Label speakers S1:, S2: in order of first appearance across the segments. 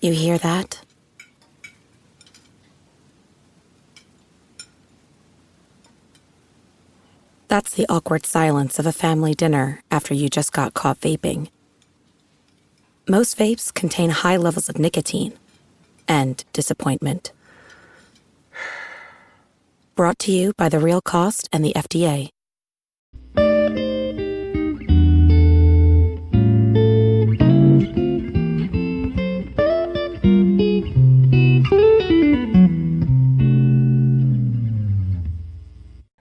S1: You hear that? That's the awkward silence of a family dinner after you just got caught vaping. Most vapes contain high levels of nicotine and disappointment. Brought to you by The Real Cost and the FDA.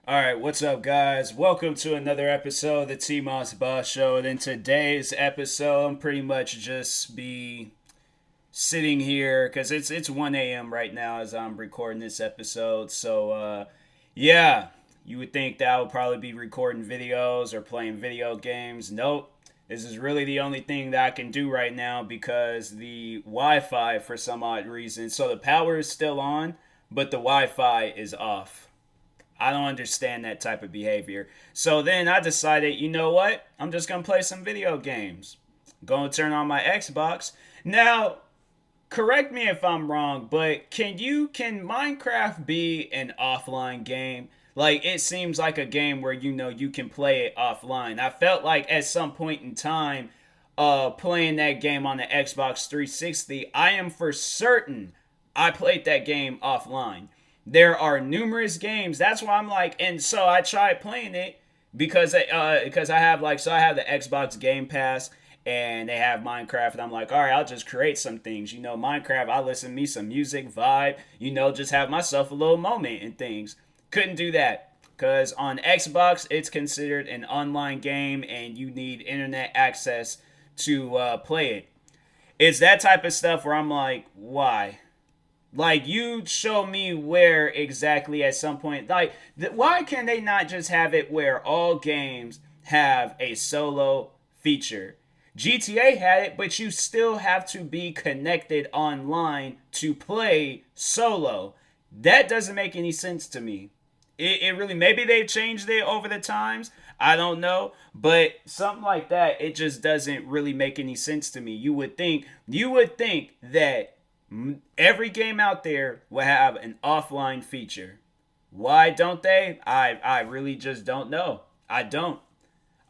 S2: Alright, what's up guys? Welcome to another episode of the TMossBoss Show. And in today's episode, I'm pretty much just be sitting here because it's 1 a.m. right now as I'm recording this episode. So, yeah, you would think that I would probably be recording videos or playing video games. Nope. This is really the only thing that I can do right now because the Wi-Fi, for some odd reason, so the power is still on, but the Wi-Fi is off. I don't understand that type of behavior. So then I decided, you know what? I'm just going to play some video games. Going to turn on my Xbox. Now, correct me if I'm wrong, but can Minecraft be an offline game? Like, it seems like a game where, you can play it offline. I felt like at some point in time, playing that game on the Xbox 360, I am for certain I played that game offline. There are numerous games. That's why I'm like, and so I tried playing it because I have the Xbox Game Pass and they have Minecraft, and I'm like, all right, I'll just create some things. Minecraft, I listen to me some music, vibe, just have myself a little moment and things. Couldn't do that because on Xbox, it's considered an online game and you need internet access to play it. It's that type of stuff where I'm like, why? Like, you show me where exactly at some point. Like, why can they not just have it where all games have a solo feature? GTA had it, but you still have to be connected online to play solo. That doesn't make any sense to me. It really, maybe they've changed it over the times. I don't know. But something like that, it just doesn't really make any sense to me. You would think that every game out there will have an offline feature. Why don't they? I really just don't know. I don't.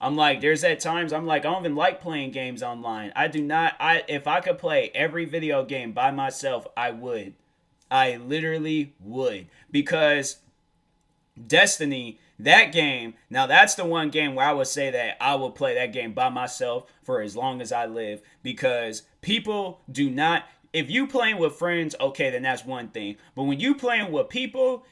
S2: I'm like, there's at times I'm like, I don't even like playing games online. I do not. If I could play every video game by myself, I would. I literally would. Because Destiny, that game, now that's the one game where I would say that I will play that game by myself for as long as I live. Because people do not. If you playing with friends, okay, then that's one thing. But when you playing with people,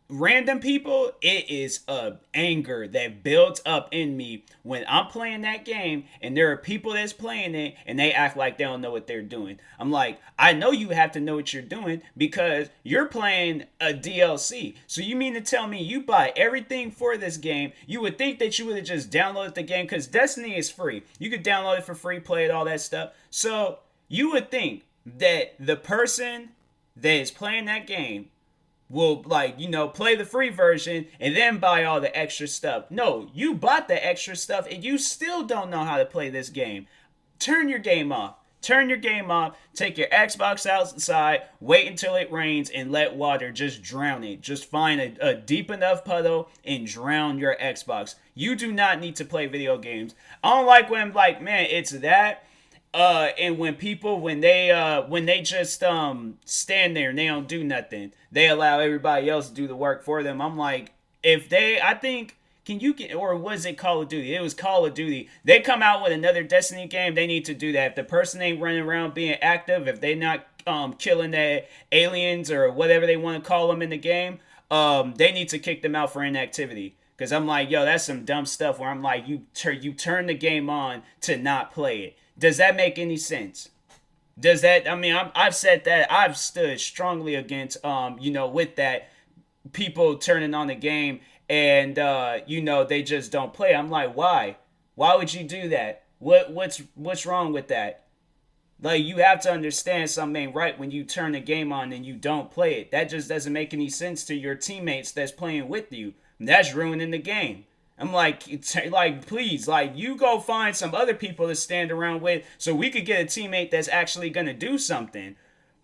S2: random people, it is a anger that builds up in me when I'm playing that game and there are people that's playing it and they act like they don't know what they're doing. I'm like, I know you have to know what you're doing because you're playing a DLC. So you mean to tell me you buy everything for this game? You would think that you would have just downloaded the game because Destiny is free. You could download it for free, play it, all that stuff. So you would think that the person that is playing that game will play the free version and then buy all the extra stuff. No, you bought the extra stuff and you still don't know how to play this game. Turn your game off. Turn your game off. Take your Xbox outside. Wait until it rains and let water just drown it. Just find a deep enough puddle and drown your Xbox. You do not need to play video games. I don't like when man, it's that. And when they just stand there and they don't do nothing, they allow everybody else to do the work for them. I'm like, or was it Call of Duty? It was Call of Duty. They come out with another Destiny game, they need to do that. If the person ain't running around being active, if they not killing the aliens or whatever they want to call them in the game, they need to kick them out for inactivity. Because I'm like, yo, that's some dumb stuff where I'm like, you turn the game on to not play it. Does that make any sense? I've said that. I've stood strongly against, with that, people turning on the game and, they just don't play. I'm like, why? Why would you do that? What's wrong with that? Like, you have to understand something ain't right when you turn the game on and you don't play it. That just doesn't make any sense to your teammates that's playing with you. That's ruining the game. I'm like, please, you go find some other people to stand around with so we could get a teammate that's actually going to do something.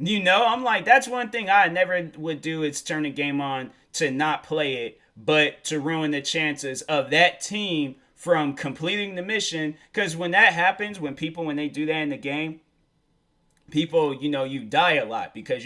S2: I'm like, that's one thing I never would do is turn a game on to not play it, but to ruin the chances of that team from completing the mission. Because when that happens, when they do that in the game, people, you die a lot because,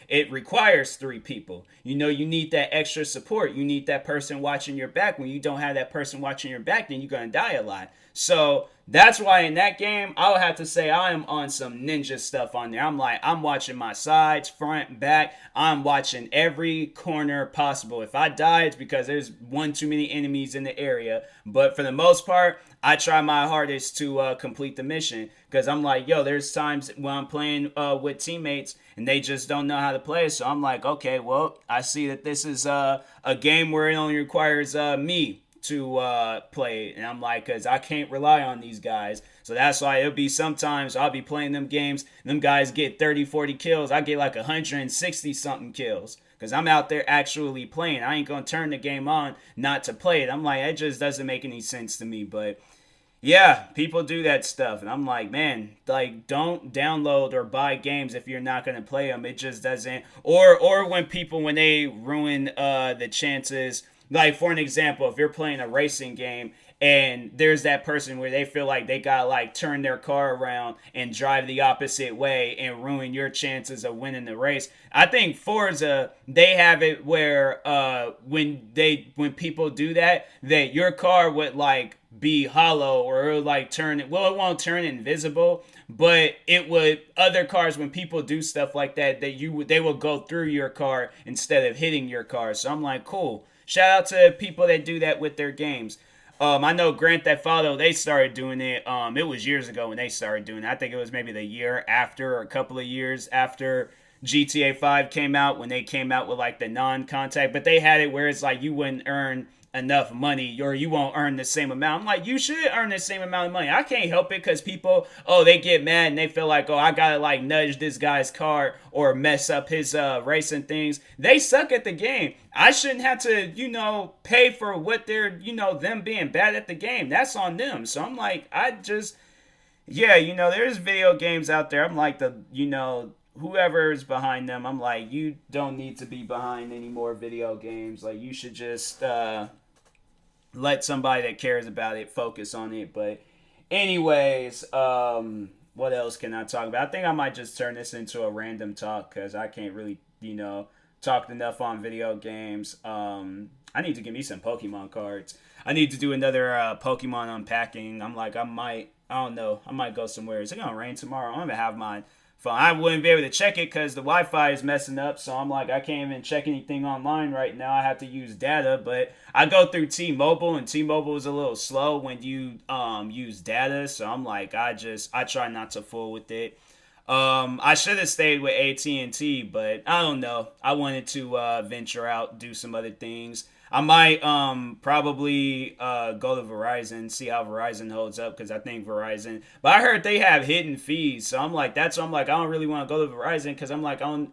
S2: it requires three people. You need that extra support. You need that person watching your back. When you don't have that person watching your back, then you're going to die a lot. So that's why in that game, I would have to say I am on some ninja stuff on there. I'm watching my sides, front, back. I'm watching every corner possible. If I die, it's because there's one too many enemies in the area. But for the most part, I try my hardest to complete the mission because I'm like, yo, there's times when I'm playing with teammates and they just don't know how to play. So I'm like, okay, well, I see that this is a game where it only requires me to play. And I'm like, because I can't rely on these guys. So that's why it'll be sometimes I'll be playing them games. Them guys get 30, 40 kills. I get like 160 something kills. Because I'm out there actually playing. I ain't going to turn the game on not to play it. I'm like, it just doesn't make any sense to me. But yeah, people do that stuff. And I'm like, man, like, don't download or buy games if you're not going to play them. It just doesn't. Or when they ruin the chances. Like, for an example, if you're playing a racing game and there's that person where they feel like they got to, like, turn their car around and drive the opposite way and ruin your chances of winning the race. I think Forza, they have it where when people do that your car would, like, be hollow or it would, like, turn it. Well, it won't turn invisible, but it would. Other cars, when people do stuff like that, they will go through your car instead of hitting your car. So I'm like, cool. Shout out to people that do that with their games. I know Grand Theft Auto, they started doing it. It was years ago when they started doing it. I think it was maybe the year after or a couple of years after GTA 5 came out, when they came out with like the non-contact. But they had it where it's like you wouldn't earn enough money or you won't earn the same amount. I'm like, you should earn the same amount of money. I can't help it because people, they get mad and they feel like, I gotta like nudge this guy's car or mess up his racing things. They suck at the game. I shouldn't have to, pay for what they're, them being bad at the game. That's on them. So I'm like, there's video games out there. I'm like whoever's behind them, I'm like, you don't need to be behind any more video games. Like, you should just let somebody that cares about it focus on it. But anyways, what else can I talk about? I think I might just turn this into a random talk because I can't really, talk enough on video games. I need to get me some Pokemon cards. I need to do another Pokemon unpacking. I'm like, I don't know. I might go somewhere. Is it going to rain tomorrow? I'm going to have my phone. I wouldn't be able to check it because the Wi-Fi is messing up. So I'm like, I can't even check anything online right now. I have to use data. But I go through T-Mobile, and T-Mobile is a little slow when you use data. So I'm like, I try not to fool with it. I should have stayed with AT&T, but I don't know. I wanted to venture out, do some other things. I might probably go to Verizon, see how Verizon holds up, because I think Verizon. But I heard they have hidden fees, so I'm like, I don't really want to go to Verizon because I'm like, I don't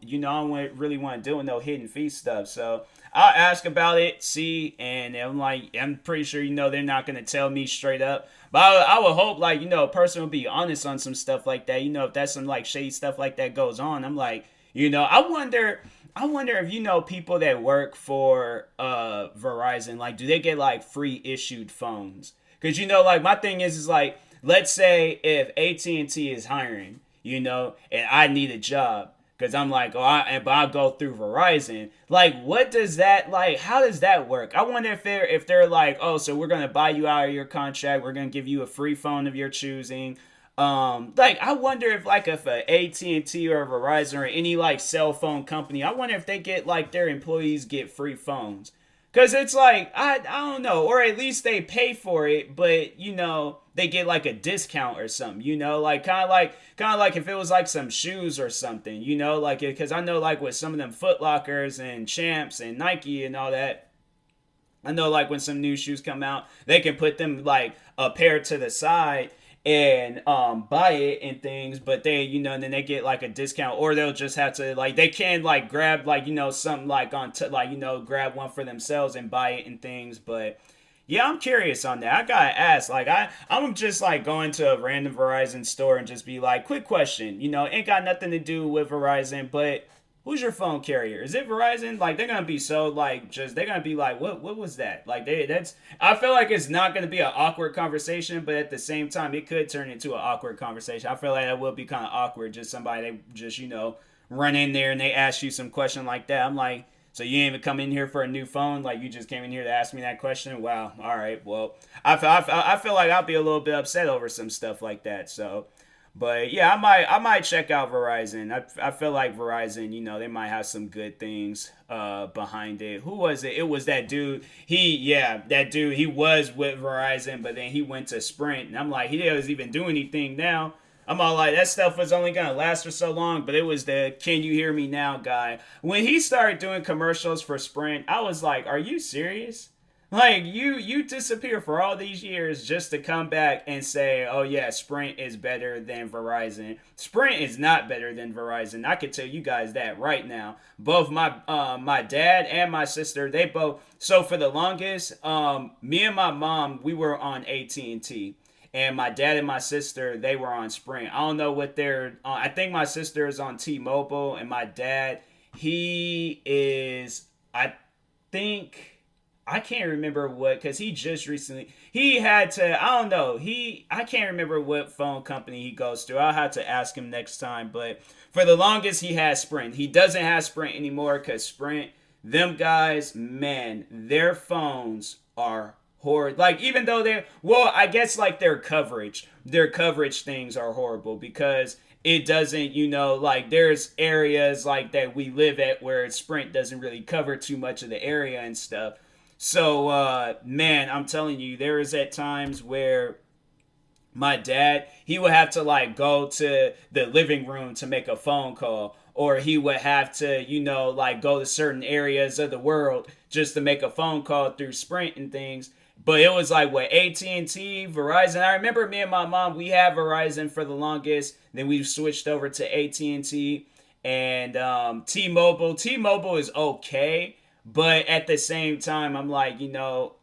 S2: really want to deal with no hidden fee stuff. So I'll ask about it, see, and I'm like, I'm pretty sure they're not gonna tell me straight up. But I would hope a person would be honest on some stuff like that. If that's some like shady stuff like that goes on, I'm like, I wonder if people that work for Verizon, like, do they get like free issued phones? Because my thing is like, let's say if AT&T is hiring, and I need a job, because I'm like, but I'll go through Verizon. Like, what does that, like, how does that work? I wonder if they're like, so we're gonna buy you out of your contract, we're gonna give you a free phone of your choosing. I wonder if a AT&T or a Verizon or any like cell phone company, I wonder if they get like their employees get free phones. Cause it's like, I don't know, or at least they pay for it, but they get like a discount or something, like kind of like if it was like some shoes or something, cause I know like with some of them Foot Lockers and Champs and Nike and all that, I know like when some new shoes come out, they can put them like a pair to the side and buy it and things, but they and then they get like a discount, or they'll just have to like, they can like grab like something like on grab one for themselves and buy it and things. But Yeah, I'm curious on that. I gotta ask. Like, I'm just like going to a random Verizon store and just be like, quick question. Ain't got nothing to do with Verizon, but who's your phone carrier? Is it Verizon? Like, they're gonna be so like, just they're gonna be like, what was that? Like, that's. I feel like it's not gonna be an awkward conversation, but at the same time, it could turn into an awkward conversation. I feel like that will be kind of awkward. Just somebody they just run in there and they ask you some question like that. I'm like, so you didn't even come in here for a new phone? Like, you just came in here to ask me that question? Wow. All right. Well, I feel like I'll be a little bit upset over some stuff like that. So, but yeah, I might check out Verizon. I feel like Verizon, they might have some good things behind it. Who was it? It was that dude. That dude. He was with Verizon, but then he went to Sprint, and I'm like, he doesn't even do anything now. I'm all like, that stuff was only gonna last for so long, but it was the "Can you hear me now" guy. When he started doing commercials for Sprint, I was like, are you serious? Like, you disappear for all these years just to come back and say, oh yeah, Sprint is better than Verizon. Sprint is not better than Verizon. I can tell you guys that right now. Both my dad and my sister, they both. So for the longest, me and my mom, we were on AT&T. And my dad and my sister, they were on Sprint. I don't know what they're. I think my sister is on T-Mobile, and my dad, he is. I think I can't remember what, because he just recently he had to. I don't know. I can't remember what phone company he goes to. I'll have to ask him next time. But for the longest, he has Sprint. He doesn't have Sprint anymore because Sprint, them guys, man, their phones are horrid. Like, even though I guess like their coverage things are horrible because it doesn't, like, there's areas like that we live at where Sprint doesn't really cover too much of the area and stuff. So man, I'm telling you, there is at times where my dad, he would have to like go to the living room to make a phone call, or he would have to like go to certain areas of the world just to make a phone call through Sprint and things. But it was like, what, AT&T, Verizon. I remember me and my mom, we had Verizon for the longest. Then we switched over to AT&T and T-Mobile. T-Mobile is okay, but at the same time, I'm like,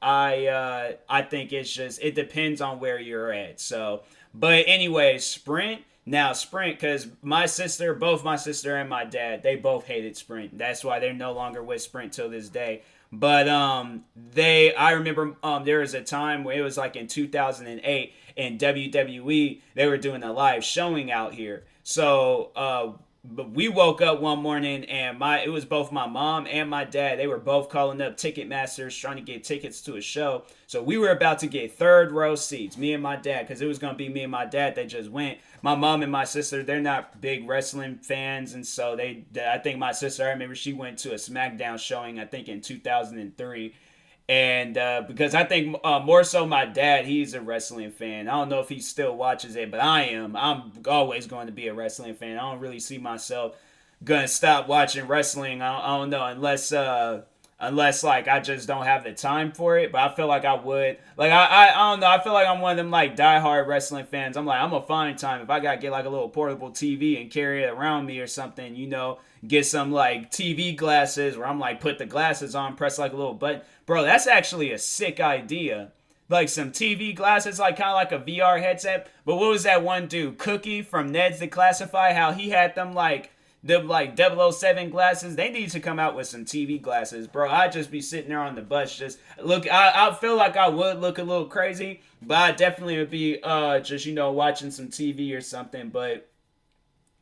S2: I think it depends on where you're at. So, but anyway, Sprint. Now Sprint, because both my sister and my dad, they both hated Sprint. That's why they're no longer with Sprint till this day. But I remember there was a time where it was like in 2008 in WWE, they were doing a live showing out here. So but we woke up one morning and it was both my mom and my dad. They were both calling up Ticketmasters trying to get tickets to a show. So we were about to get third row seats, me and my dad, because it was going to be me and my dad that just went. My mom and my sister, they're not big wrestling fans, and so I think my sister, I remember she went to a SmackDown showing, I think in 2003. And because I think more so my dad, he's a wrestling fan. I don't know if he still watches it, but I am. I'm always going to be a wrestling fan. I don't really see myself gonna stop watching wrestling. I don't know, unless like I just don't have the time for it. But I feel like I would. Like I don't know. I feel like I'm one of them like diehard wrestling fans. I'm like, I'm gonna find time if I gotta get like a little portable TV and carry it around me or something. Get some like TV glasses where I'm like put the glasses on, press like a little button. Bro, that's actually a sick idea. Like some TV glasses, like kind of like a VR headset. But what was that one dude, Cookie from Ned's Declassify? How he had them like 007 glasses. They need to come out with some TV glasses, bro. I'd just be sitting there on the bus, just look. I feel like I would look a little crazy, but I definitely would be just watching some TV or something. But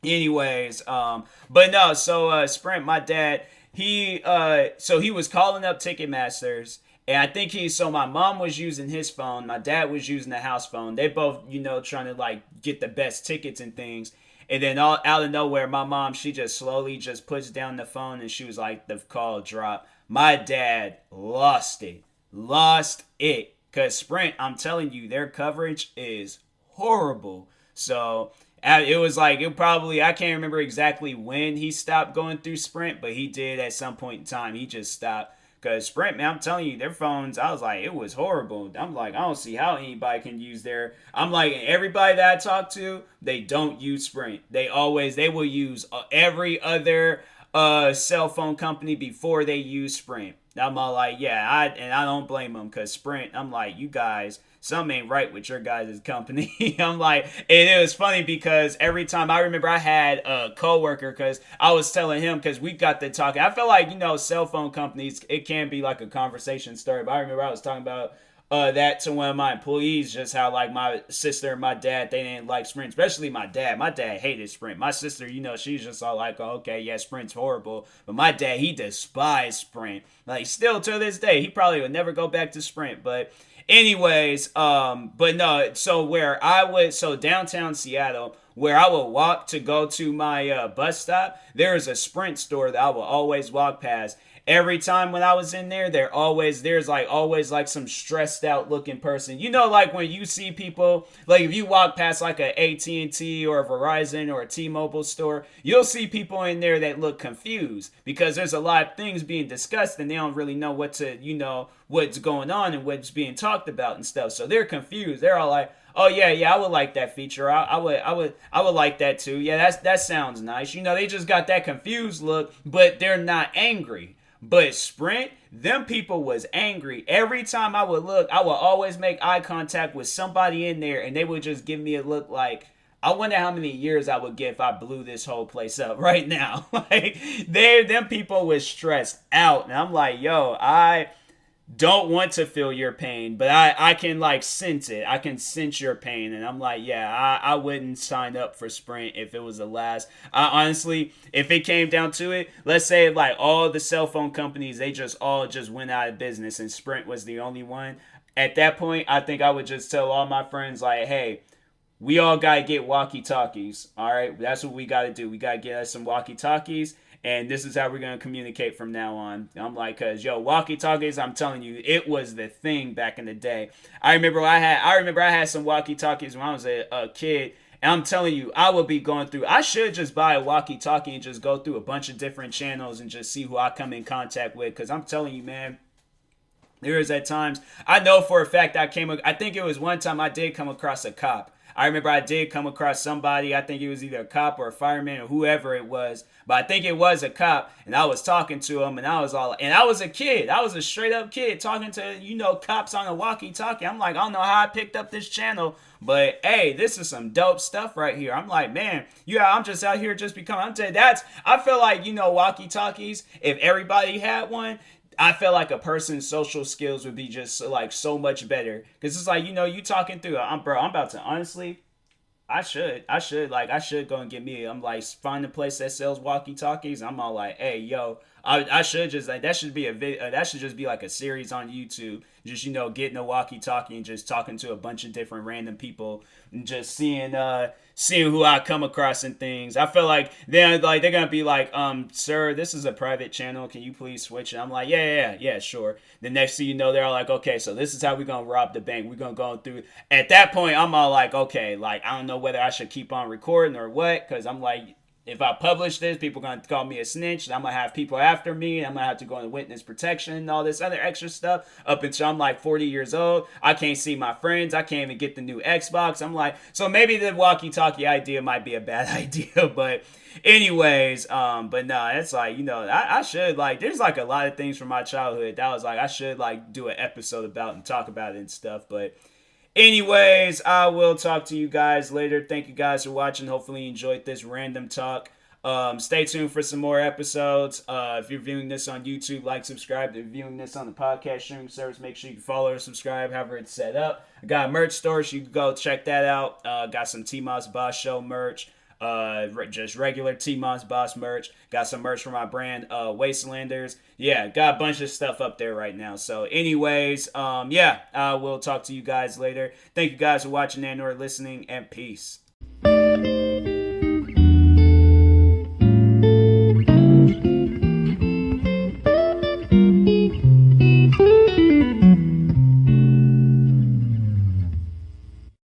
S2: anyways, but no. So Sprint, my dad, he was calling up Ticketmasters. And I think my mom was using his phone, my dad was using the house phone. They both, trying to like get the best tickets and things. And then out of nowhere, my mom, she just slowly just puts down the phone and she was like, the call dropped. My dad lost it. Because Sprint, I'm telling you, their coverage is horrible. So it was like, I can't remember exactly when he stopped going through Sprint, but he did at some point in time. He just stopped. Because Sprint, man, I'm telling you, their phones, I was like, it was horrible. I'm like, I don't see how anybody can use I'm like, everybody that I talk to, they don't use Sprint. They will use every other cell phone company before they use Sprint. I'm all like, yeah, I don't blame them because Sprint, I'm like, you guys, something ain't right with your guys' company. I'm like, and it was funny because every time I remember I had a coworker because I was telling him because we got to talking. I feel like, cell phone companies, it can be like a conversation story, but I remember I was talking about that to one of my employees, just how like my sister and my dad, they didn't like Sprint, especially my dad. My dad hated Sprint. My sister, she's just all like, oh, okay, yeah, Sprint's horrible. But my dad, he despised Sprint. Like still to this day, he probably would never go back to Sprint. But anyways, but no, so downtown Seattle, where I would walk to go to my bus stop, there is a Sprint store that I will always walk past. Every time when I was in there, there's like always like some stressed out looking person. Like when you see people, like if you walk past like a AT&T or a Verizon or a T-Mobile store, you'll see people in there that look confused because there's a lot of things being discussed and they don't really know what's going on and what's being talked about and stuff. So they're confused. They're all like, oh yeah, I would like that feature. I would like that too. Yeah, that sounds nice. They just got that confused look, but they're not angry. But Sprint, them people was angry. Every time I would look, I would always make eye contact with somebody in there, and they would just give me a look like, I wonder how many years I would get if I blew this whole place up right now. Like, them people was stressed out, and I'm like, yo, I don't want to feel your pain, but I can like sense it. I can sense your pain. And I'm like, yeah, I wouldn't sign up for Sprint if it was the last. Honestly, if it came down to it, let's say like all the cell phone companies, they just all just went out of business and Sprint was the only one. At that point, I think I would just tell all my friends like, hey, we all got to get walkie-talkies. All right, that's what we got to do. We got to get us some walkie-talkies. And this is how we're going to communicate from now on. I'm like, cause walkie-talkies, I'm telling you, it was the thing back in the day. I remember I had some walkie-talkies when I was a kid. And I'm telling you, I would be going through, I should just buy a walkie-talkie and just go through a bunch of different channels and just see who I come in contact with. Cause I'm telling you, man, there is at times, I know for a fact I think it was one time I did come across a cop. I remember I did come across somebody, I think it was either a cop or a fireman or whoever it was, but I think it was a cop, and I was talking to him, and I was a kid, I was a straight up kid talking to, cops on a walkie-talkie. I'm like, I don't know how I picked up this channel, but hey, this is some dope stuff right here. I'm like, man, yeah, I'm just out here just becoming, I'm telling you, I feel like, walkie-talkies, if everybody had one, I feel like a person's social skills would be just like so much better. Cause it's like, you talking through, I'm about to, honestly, I should go and get me, I'm like, find a place that sells walkie talkies. I'm all like, hey, yo, I should just like, that should be a video, that should just be like a series on YouTube. Just, getting a walkie talkie and just talking to a bunch of different random people and just seeing who I come across and things. I feel like they're gonna be like, sir, this is a private channel. Can you please switch it? I'm like, yeah, sure. The next thing you know, they're all like, okay, so this is how we're gonna rob the bank. We're gonna go through. At that point, I'm all like, okay, like I don't know whether I should keep on recording or what, because I'm like, if I publish this, people are going to call me a snitch, and I'm going to have people after me, and I'm going to have to go into witness protection and all this other extra stuff up until I'm like 40 years old. I can't see my friends. I can't even get the new Xbox. I'm like, so maybe the walkie-talkie idea might be a bad idea, but anyways, but no, it's like, I should, like, there's like a lot of things from my childhood that I was like, I should like do an episode about and talk about it and stuff, but anyways, I will talk to you guys later. Thank you guys for watching. Hopefully you enjoyed this random talk. Stay tuned for some more episodes. If you're viewing this on YouTube, like, subscribe. If you're viewing this on the podcast streaming service, make sure you follow or subscribe, however it's set up. I got a merch store, so you can go check that out. Got some TMossBoss Show merch. Just regular TMossBoss merch. Got some merch from my brand, Wastelanders. Yeah, got a bunch of stuff up there right now. So anyways, I will talk to you guys later. Thank you guys for watching and or listening, and peace.